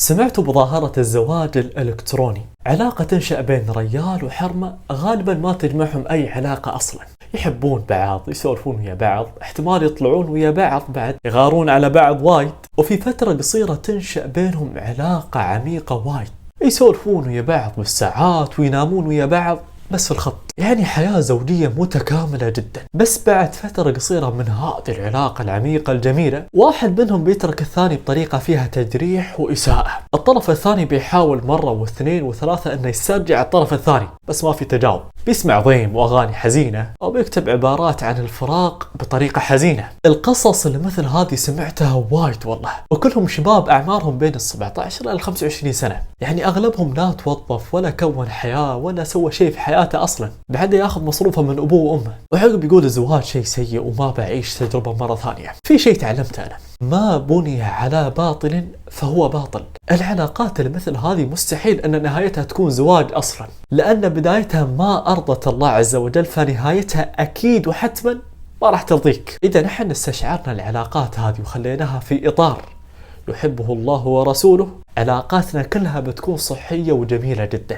سمعت بظاهرة الزواج الإلكتروني، علاقة تنشأ بين ريال وحرمة غالبا ما تجمعهم أي علاقة أصلا. يحبون بعض، يسولفون ويا بعض، احتمال يطلعون ويا بعض بعد، يغارون على بعض وايد، وفي فترة قصيرة تنشأ بينهم علاقة عميقة وايد. يسولفون ويا بعض بالساعات وينامون ويا بعض بس في الخط، يعني حياة زوجية متكاملة جدا. بس بعد فترة قصيرة من هذه العلاقة العميقة الجميلة، واحد منهم بيترك الثاني بطريقة فيها تجريح وإساءة. الطرف الثاني بيحاول مرة واثنين وثلاثة انه يسترجع الطرف الثاني، بس ما في تجاوب. بيسمع ضيم واغاني حزينة او بيكتب عبارات عن الفراق بطريقة حزينة. القصص اللي مثل هذه سمعتها وايد والله، وكلهم شباب اعمارهم بين ال17 الى 25 سنة. يعني اغلبهم لا توظف ولا كون حياة ولا سوى شيء في حياته اصلا، بعد ياخذ مصروفه من ابوه وامه. وعقب يقول الزواج شيء سيء وما بعيش تجربة مرة ثانية. في شيء تعلمته انا، ما بني على باطل فهو باطل. العلاقات اللي مثل هذه مستحيل ان نهايتها تكون زواج اصلا، لان بدايتها ما ارضت الله عز وجل، فنهايتها اكيد وحتما ما راح ترضيك. اذا نحن استشعرنا العلاقات هذه وخليناها في اطار يحبه الله ورسوله، علاقاتنا كلها بتكون صحية وجميلة جدا.